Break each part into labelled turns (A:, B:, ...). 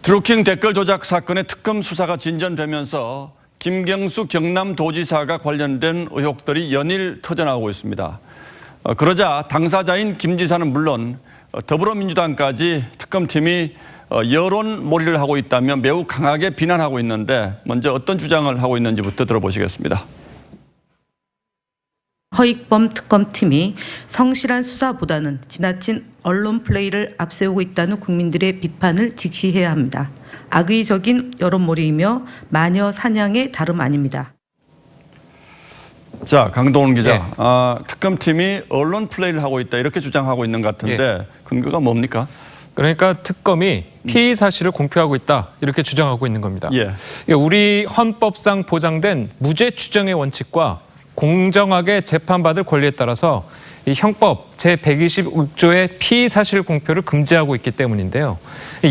A: 드루킹 댓글 조작 사건의 특검 수사가 진전되면서 김경수 경남도지사가 관련된 의혹들이 연일 터져나오고 있습니다. 그러자 당사자인 김 지사는 물론 더불어민주당까지 특검팀이 여론몰이를 하고 있다며 매우 강하게 비난하고 있는데 먼저 어떤 주장을 하고 있는지부터 들어보시겠습니다.
B: 허익범 특검팀이 성실한 수사보다는 지나친 언론 플레이를 앞세우고 있다는 국민들의 비판을 직시해야 합니다. 악의적인 여론몰이이며 마녀 사냥의 다름 아닙니다.
A: 자, 강동원 기자. 특검팀이 언론 플레이를 하고 있다 이렇게 주장하고 있는 것 같은데 근거가 뭡니까?
C: 그러니까 특검이 피의 사실을 공표하고 있다 이렇게 주장하고 있는 겁니다. 우리 헌법상 보장된 무죄 추정의 원칙과 공정하게 재판받을 권리에 따라서 이 형법 제126조의 피의 사실 공표를 금지하고 있기 때문인데요.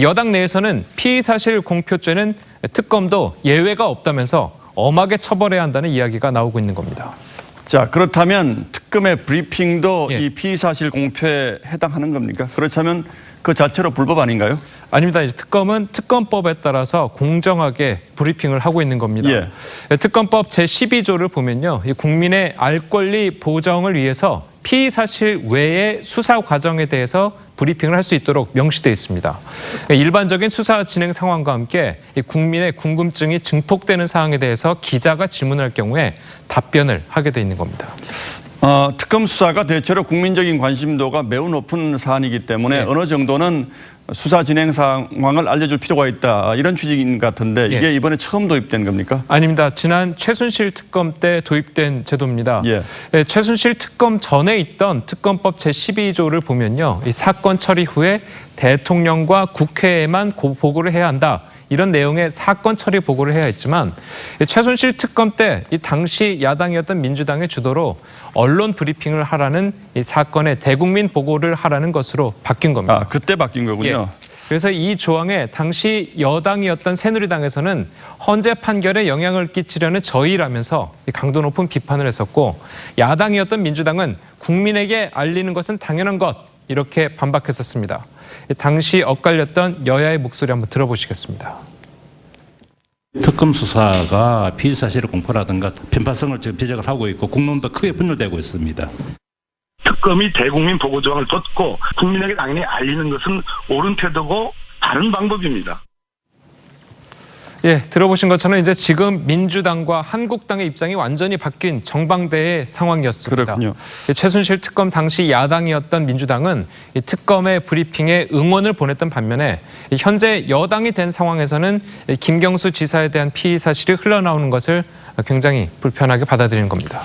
C: 여당 내에서는 피의 사실 공표죄는 특검도 예외가 없다면서 엄하게 처벌해야 한다는 이야기가 나오고 있는 겁니다.
A: 자, 그렇다면 특검의 브리핑도 이 피의 사실 공표에 해당하는 겁니까? 그렇다면 그 자체로 불법 아닌가요?
C: 아닙니다. 특검은 특검법에 따라서 공정하게 브리핑을 하고 있는 겁니다. 특검법 제12조를 보면요. 이 국민의 알 권리 보장을 위해서 피의 사실 외의 수사 과정에 대해서 브리핑을 할 수 있도록 명시되어 있습니다. 일반적인 수사 진행 상황과 함께 국민의 궁금증이 증폭되는 사항에 대해서 기자가 질문할 경우에 답변을 하게 돼 있는 겁니다.
A: 특검 수사가 대체로 국민적인 관심도가 매우 높은 사안이기 때문에 어느 정도는 수사 진행 상황을 알려줄 필요가 있다 이런 취지인 것 같은데 이게 이번에 처음 도입된 겁니까?
C: 아닙니다. 지난 최순실 특검 때 도입된 제도입니다. 최순실 특검 전에 있던 특검법 제12조를 보면요. 이 사건 처리 후에 대통령과 국회에만 보고를 해야 한다. 이런 내용의 사건 처리 보고를 해야 했지만 최순실 특검 때 이 당시 야당이었던 민주당의 주도로 언론 브리핑을 하라는 이 사건의 대국민 보고를 하라는 것으로 바뀐 겁니다.
A: 그때 바뀐 거군요.
C: 그래서 이 조항에 당시 여당이었던 새누리당에서는 헌재 판결에 영향을 끼치려는 저의라면서 강도 높은 비판을 했었고 야당이었던 민주당은 국민에게 알리는 것은 당연한 것 이렇게 반박했었습니다. 당시 엇갈렸던 여야의 목소리 한번 들어보시겠습니다.
D: 특검 수사가 피의 사실을 공표라든가 편파성을 지금 지적을 하고 있고 국론도 크게 분열되고 있습니다.
E: 특검이 대국민 보고 조항을 뒀고 국민에게 당연히 알리는 것은 옳은 태도고 다른 방법입니다.
C: 들어보신 것처럼 이제 지금 민주당과 한국당의 입장이 완전히 바뀐 정반대의 상황이었습니다.
A: 그렇군요.
C: 최순실 특검 당시 야당이었던 민주당은 이 특검의 브리핑에 응원을 보냈던 반면에 현재 여당이 된 상황에서는 김경수 지사에 대한 피의 사실이 흘러나오는 것을 굉장히 불편하게 받아들이는 겁니다.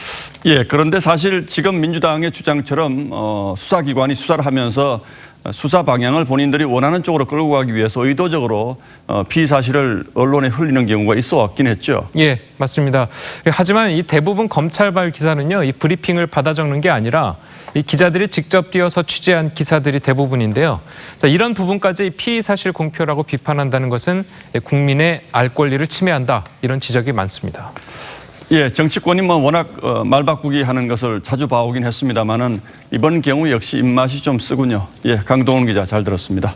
A: 그런데 사실 지금 민주당의 주장처럼 수사기관이 수사를 하면서 수사 방향을 본인들이 원하는 쪽으로 끌고 가기 위해서 의도적으로 피의 사실을 언론에 흘리는 경우가 있어 왔긴 했죠.
C: 맞습니다. 하지만 이 대부분 검찰발 기사는요, 이 브리핑을 받아 적는 게 아니라 이 기자들이 직접 뛰어서 취재한 기사들이 대부분인데요. 자, 이런 부분까지 피의 사실 공표라고 비판한다는 것은 국민의 알 권리를 침해한다 이런 지적이 많습니다.
A: 정치권이 워낙 말 바꾸기 하는 것을 자주 봐오긴 했습니다만은 이번 경우 역시 입맛이 좀 쓰군요. 강동원 기자 잘 들었습니다.